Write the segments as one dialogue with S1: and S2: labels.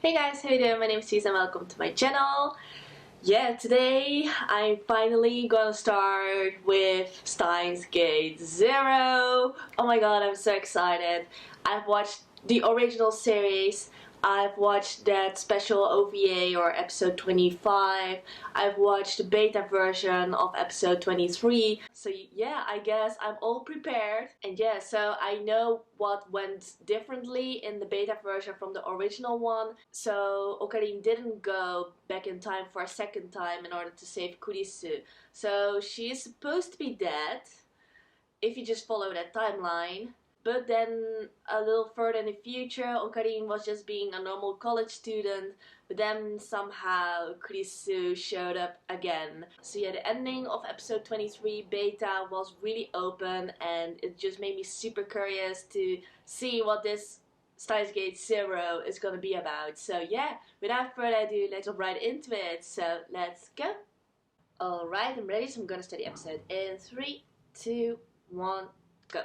S1: Hey guys, how you doing? My name is Susan, welcome to my channel. Yeah, today I'm finally gonna start with Steins Gate 0. Oh my god, I'm so excited. I've watched the original series, I've watched that special OVA or episode 25, I've watched the beta version of episode 23. So yeah, I guess I'm all prepared. And yeah, so I know what went differently in the beta version from the original one. So Okabe didn't go back in time for a second time in order to save Kurisu. So she is supposed to be dead, if you just follow that timeline. But then a little further in the future, Okarin was just being a normal college student, but then somehow Kurisu showed up again. So yeah, the ending of episode 23 beta was really open, and it just made me super curious to see what this Steins Gate 0 is gonna be about. So yeah, without further ado, let's jump right into it. So let's go. Alright, I'm ready, so I'm gonna start the episode in 3, 2, 1, go.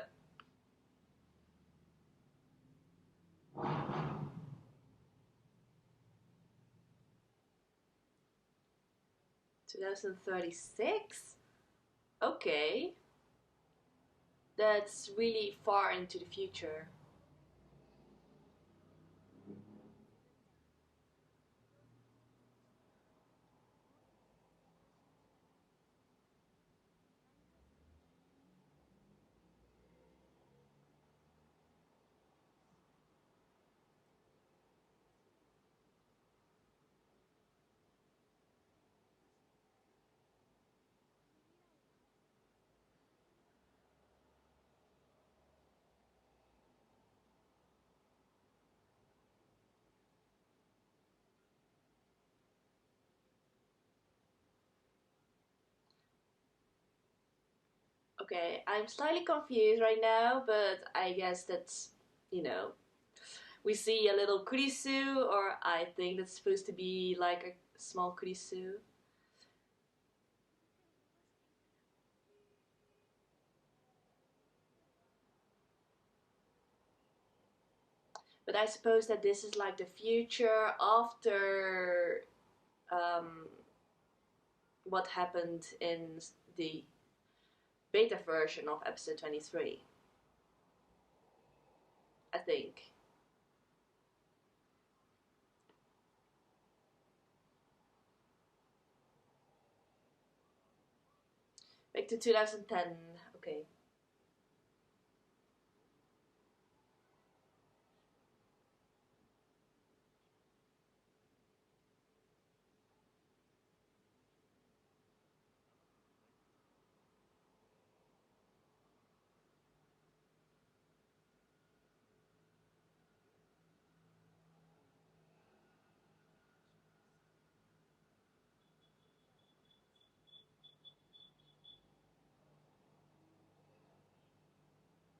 S1: (2036) Okay. That's really far into the future. Okay, I'm slightly confused right now, but I guess that's, you know, we see a little kurisu, or I think that's supposed to be like a small kurisu. But I suppose that this is like the future after um, what happened in the beta version of episode 23. I think. Back to 2010, okay.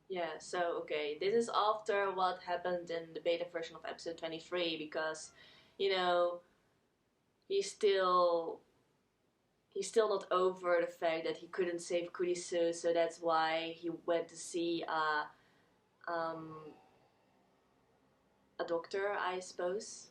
S1: Yeah, so okay, this is after what happened in the beta version of episode 23 because, you know, he's still he's still not over the fact that he couldn't save Kurisu, so that's why he went to see um, a doctor, I suppose.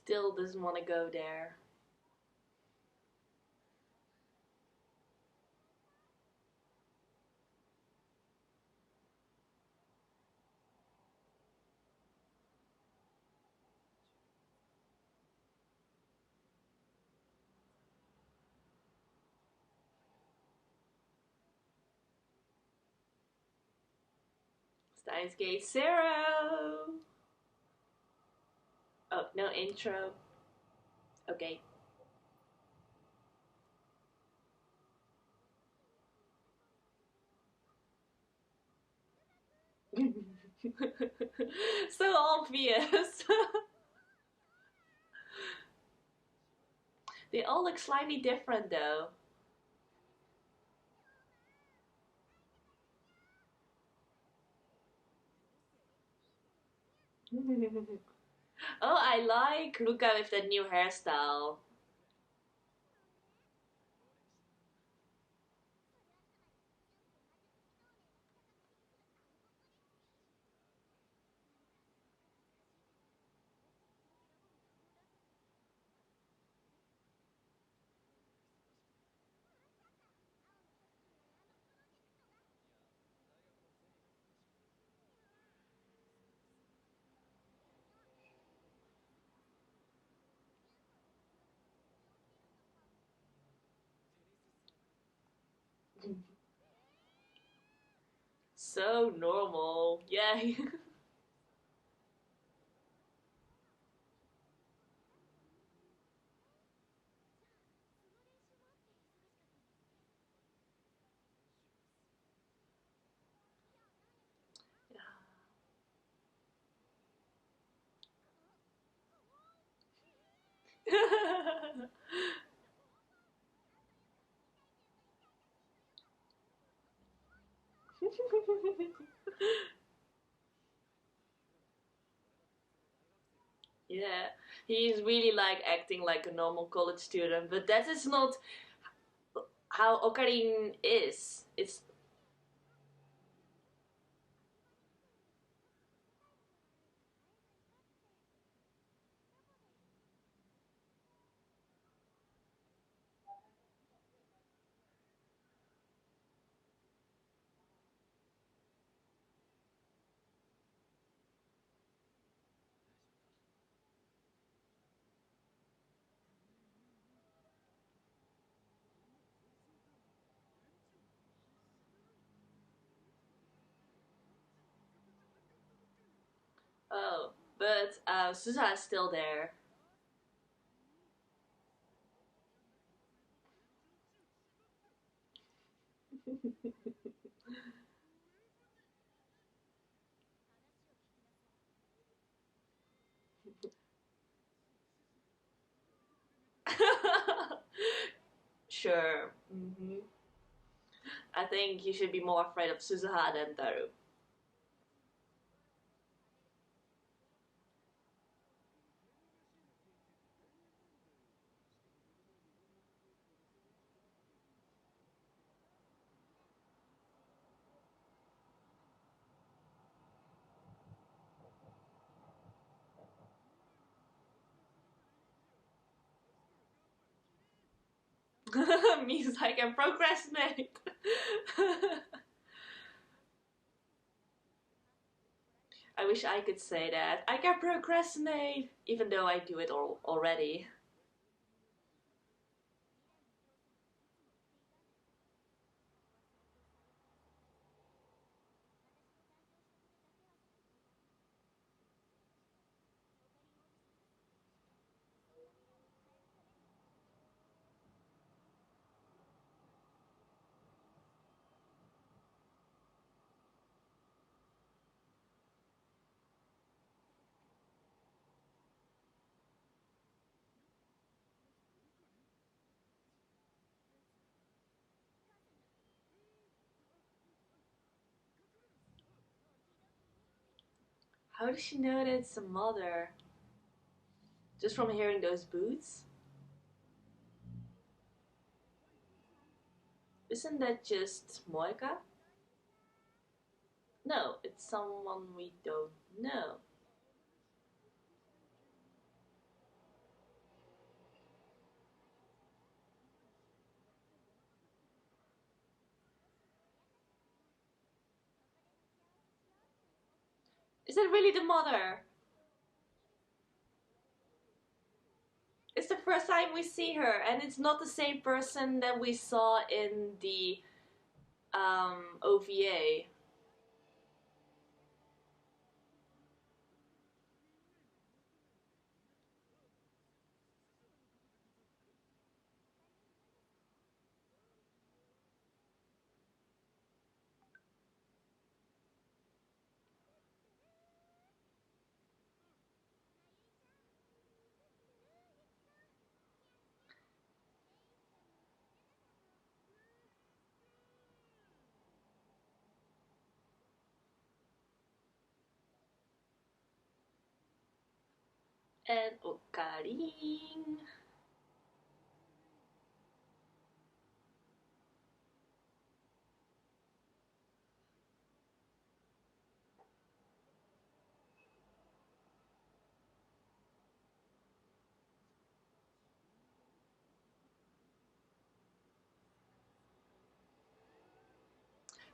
S1: Still doesn't want to go there. Steins Gate 0! Oh, no intro. Okay. So obvious. They all look slightly different though. Oh, I like Luca with the new hairstyle. So normal. Yeah. Yeah, he's really like acting like a normal college student, but that is not how Ocarina is. It's oh, but Suzuha is still there. Sure. I think you should be more afraid of Suzuha than Taru. Means I can procrastinate. I wish I could say that. I can procrastinate, even though I do it all already. How does she know that it's a mother? Just from hearing those boots? Isn't that just Moeka? No, it's someone we don't know. Is that really the mother? It's the first time we see her, and it's not the same person that we saw in the OVA. and Okarin.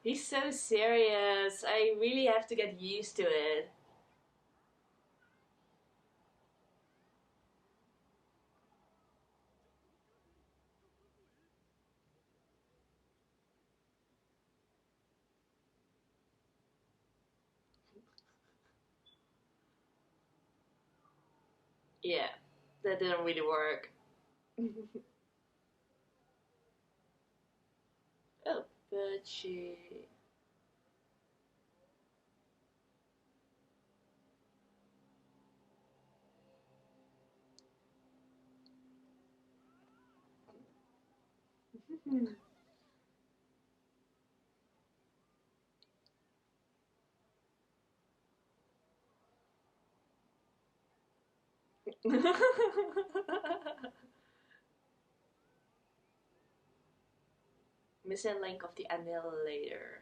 S1: He's so serious. I really have to get used to it. Yeah, that didn't really work. Oh, but she. Missing link of the annihilator.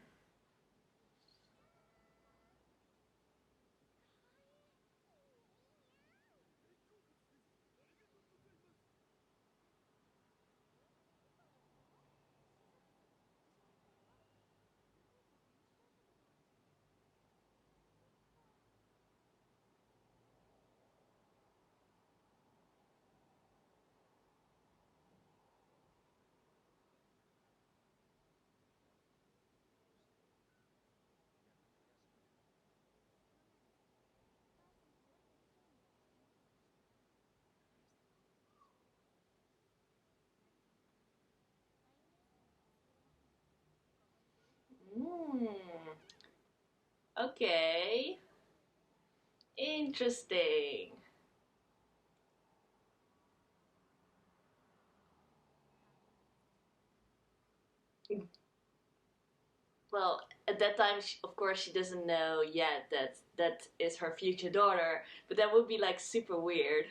S1: Hmm. Okay. Interesting. Well, at that time, of course, she doesn't know yet that that is her future daughter, but that would be like super weird.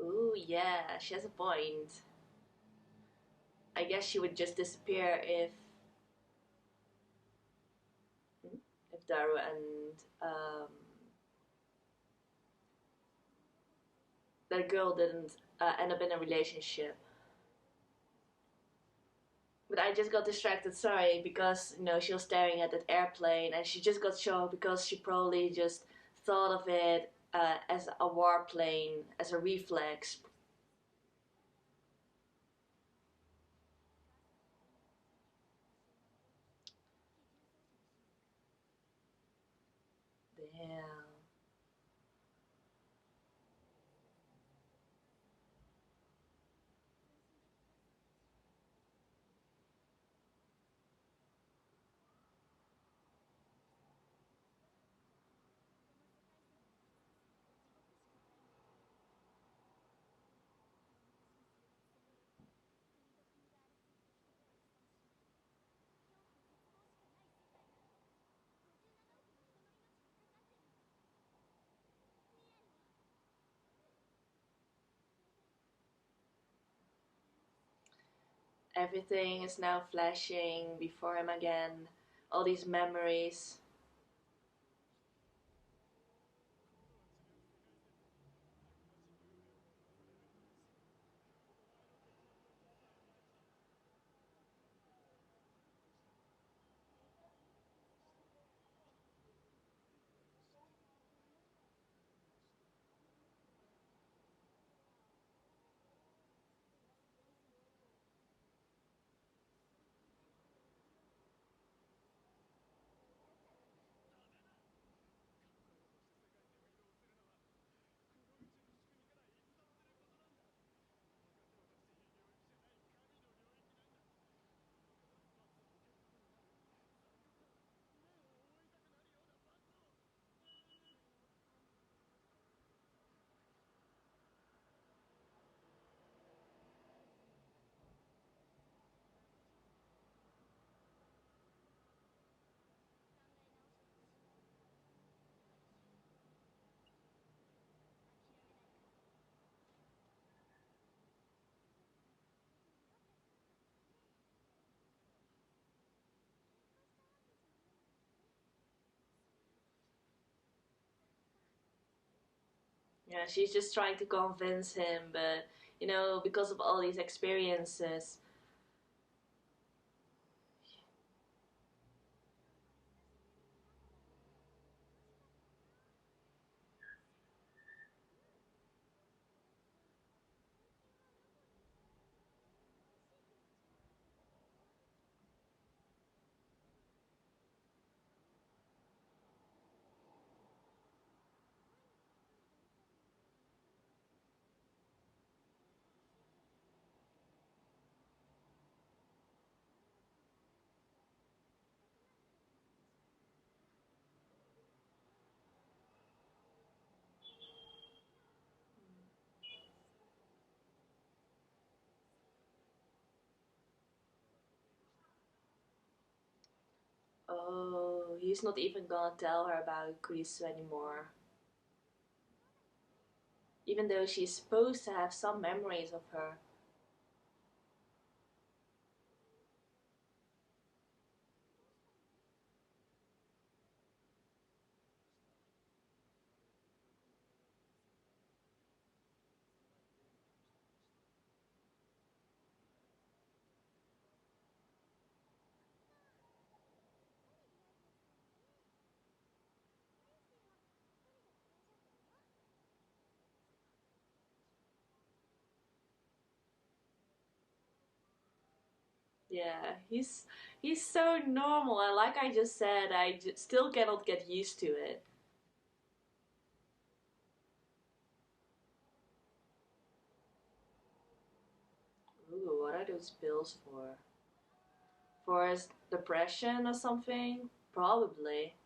S1: Ooh, yeah, she has a point. I guess she would just disappear if Daru and that girl didn't end up in a relationship. But I just got distracted, sorry, because she was staring at that airplane and she just got shocked because she probably just thought of it as a warplane, as a reflex. Damn. Everything is now flashing before him again. All these memories. Yeah, she's just trying to convince him, but you know, because of all these experiences. Oh, he's not even gonna tell her about Chris anymore. Even though she's supposed to have some memories of her. Yeah, he's so normal, and like I just said, still cannot get used to it. Ooh, what are those pills for? For his depression or something? Probably.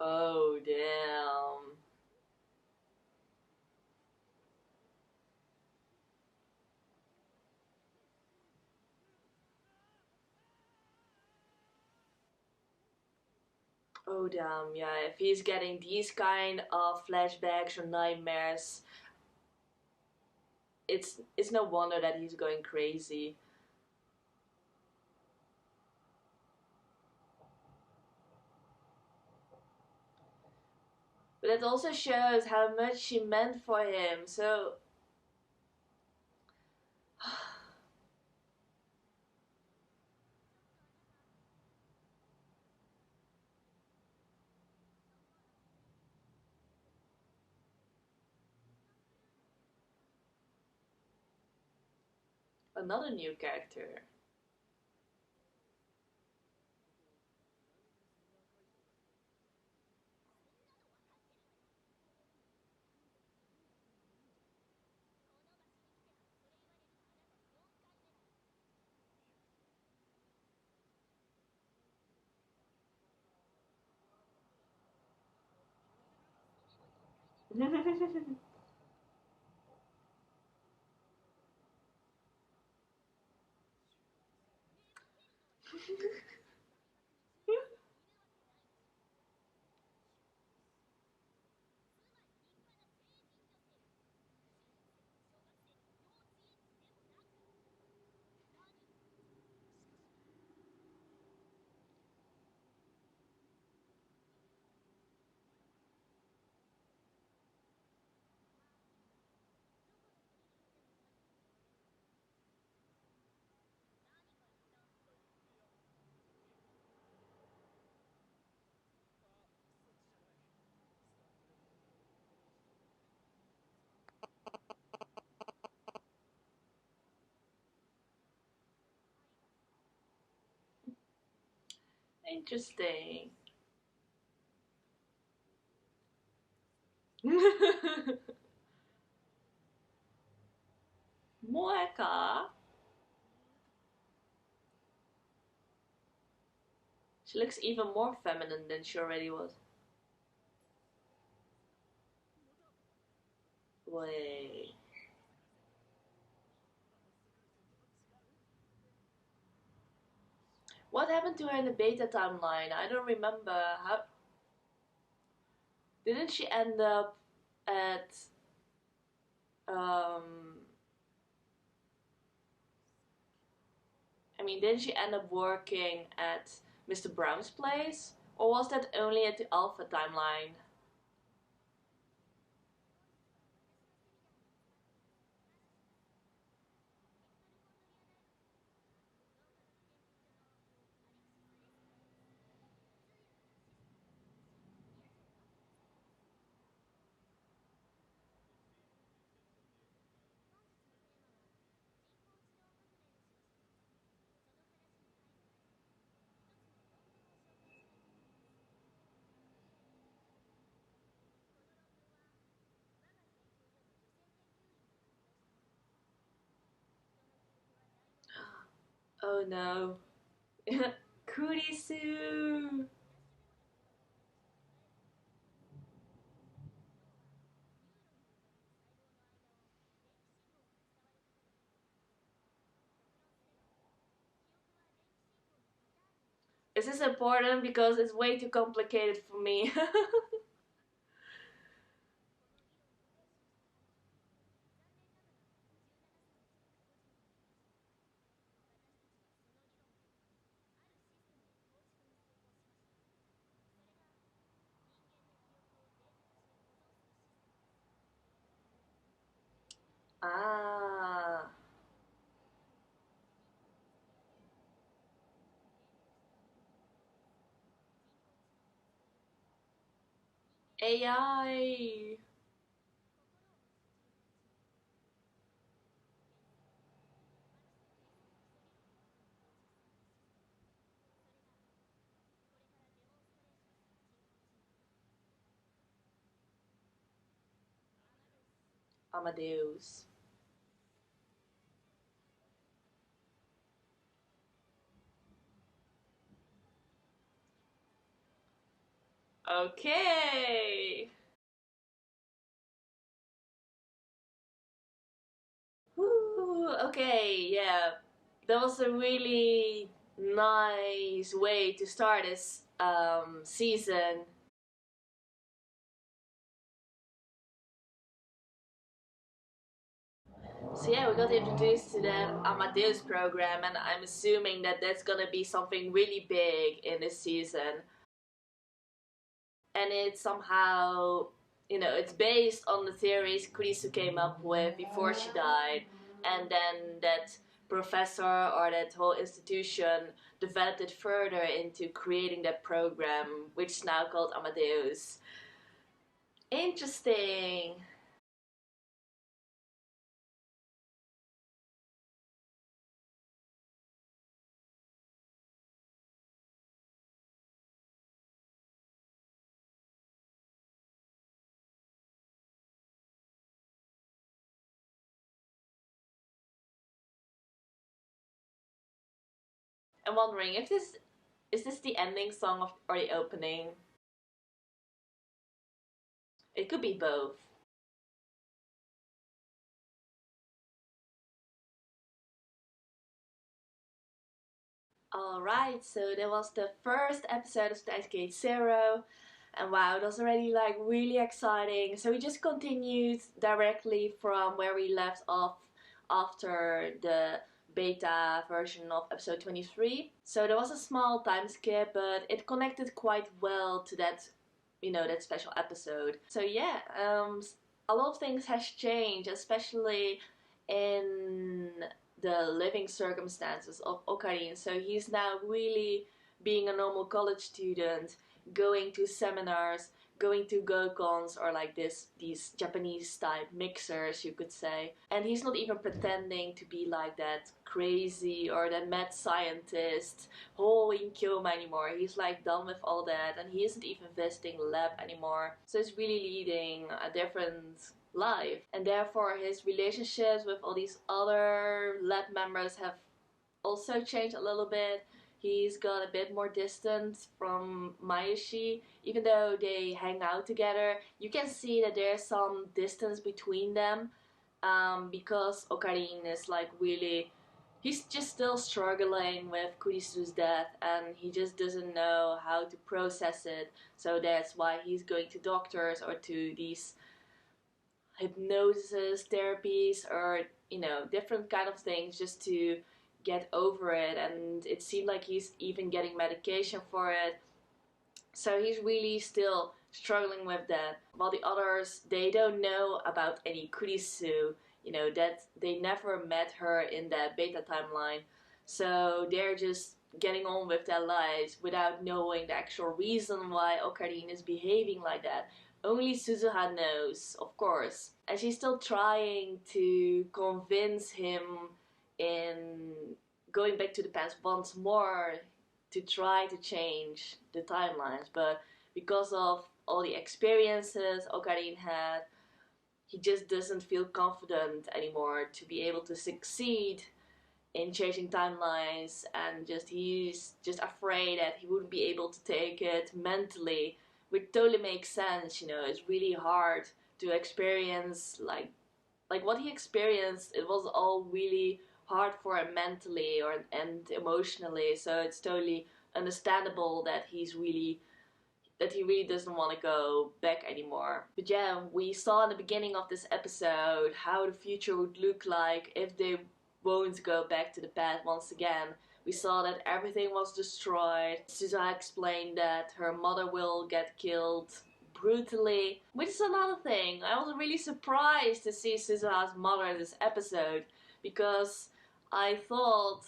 S1: Oh, damn. Oh, damn, yeah, if he's getting these kind of flashbacks or nightmares, it's no wonder that he's going crazy. But it also shows how much she meant for him. So another new character. Interesting. Moeka. She looks even more feminine than she already was. Wait. What happened to her in the beta timeline? I don't remember. How didn't she end up at didn't she end up working at Mr. Brown's place? Or was that only at the Alpha timeline? Oh no. Kurisu! Is this important? Because it's way too complicated for me. Ah. AI. Amadeus. Okay. Woo, okay, yeah. That was a really nice way to start this season. So yeah, we got introduced to the Amadeus program, and I'm assuming that that's gonna be something really big in this season. And it's somehow, it's based on the theories Kurisu came up with before she died, and then that professor or that whole institution developed it further into creating that program, which is now called Amadeus. Interesting. I'm wondering if this is this the ending song of or the opening? It could be both. Alright, so that was the first episode of Steins Gate Zero. And wow, it was already like really exciting. So we just continued directly from where we left off after the beta version of episode 23. So there was a small time skip, but it connected quite well to that, that special episode. So yeah, a lot of things has changed, especially in the living circumstances of Okarin. So he's now really being a normal college student, going to seminars, going to go-cons or like these Japanese type mixers, you could say. And he's not even pretending to be like that crazy or that mad scientist in Kyoma anymore. He's like done with all that, and he isn't even visiting the lab anymore. So he's really leading a different life, and therefore his relationships with all these other lab members have also changed a little bit. he's got a bit more distance from Mayoshi. Even though they hang out together, you can see that there's some distance between them, because Okarin is like really, he's just still struggling with Kurisu's death, and he just doesn't know how to process it. So that's why he's going to doctors or to these hypnosis therapies, or different kind of things, just to get over it. And it seemed like he's even getting medication for it. So he's really still struggling with that. While the others, they don't know about any Kurisu, that they never met her in that beta timeline. So they're just getting on with their lives without knowing the actual reason why Okarin is behaving like that. Only Suzuha knows, of course. And she's still trying to convince him in going back to the past once more to try to change the timelines. But because of all the experiences Okarin had, he just doesn't feel confident anymore to be able to succeed in changing timelines, and he's just afraid that he wouldn't be able to take it mentally, which totally makes sense. It's really hard to experience like what he experienced. It was all really hard for him mentally and emotionally, so it's totally understandable that he really doesn't want to go back anymore. But yeah, we saw in the beginning of this episode how the future would look like if they won't go back to the past once again. We saw that everything was destroyed. Suzuha explained that her mother will get killed brutally, which is another thing. I was really surprised to see Suzuha's mother in this episode, because I thought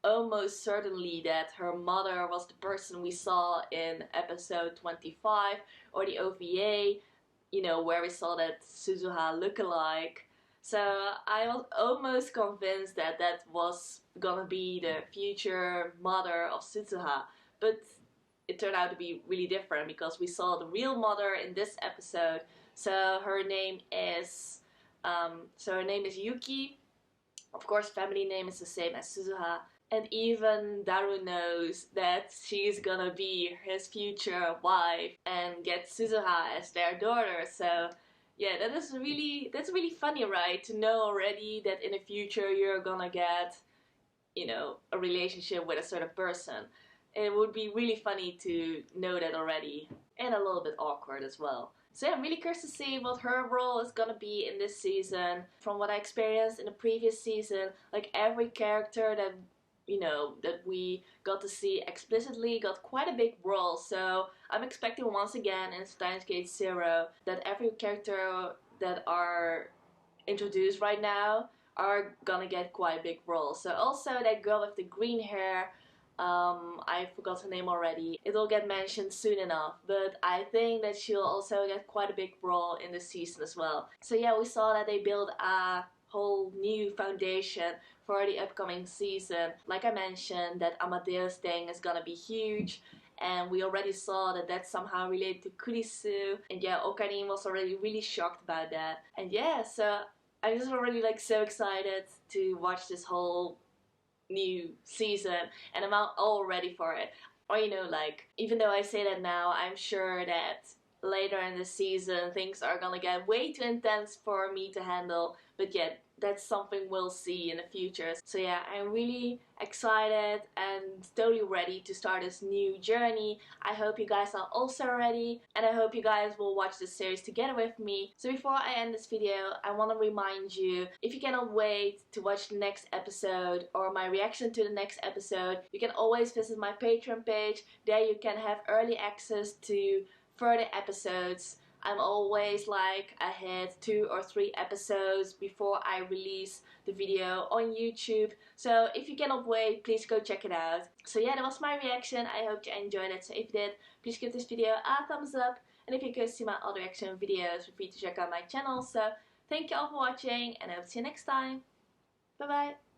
S1: almost certainly that her mother was the person we saw in episode 25 or the OVA, where we saw that Suzuha lookalike. So I was almost convinced that that was gonna be the future mother of Suzuha, but it turned out to be really different, because we saw the real mother in this episode. So her name is Yuki. Of course, family name is the same as Suzuha. And even Daru knows that she's gonna be his future wife and get Suzuha as their daughter. So yeah, that's really funny, right? To know already that in the future you're gonna get, a relationship with a certain person. It would be really funny to know that already, and a little bit awkward as well. So yeah, I'm really curious to see what her role is gonna be in this season. From what I experienced in the previous season, like every character that that we got to see explicitly got quite a big role. So I'm expecting once again in Steins Gate 0 that every character that are introduced right now are gonna get quite a big role. So also that girl with the green hair, I forgot her name already. It will get mentioned soon enough, but I think that she'll also get quite a big role in this season as well. So yeah, we saw that they built a whole new foundation for the upcoming season. Like I mentioned, that Amadeus thing is gonna be huge, and we already saw that that's somehow related to Kurisu, and yeah, Okarin was already really shocked about that. And yeah, so I'm just already so excited to watch this whole new season, and I'm all ready for it. Or even though I say that now, I'm sure that later in the season things are gonna get way too intense for me to handle, but yeah, that's something we'll see in the future. So yeah, I'm really excited and totally ready to start this new journey. I hope you guys are also ready, and I hope you guys will watch this series together with me. So before I end this video, I want to remind you, if you cannot wait to watch the next episode or my reaction to the next episode, you can always visit my Patreon page. There you can have early access to further episodes. I'm always ahead 2 or 3 episodes before I release the video on YouTube. So if you cannot wait, please go check it out. So yeah, that was my reaction. I hope you enjoyed it. So if you did, please give this video a thumbs up. And if you could see my other reaction videos, feel free to check out my channel. So thank you all for watching, and I will see you next time. Bye bye.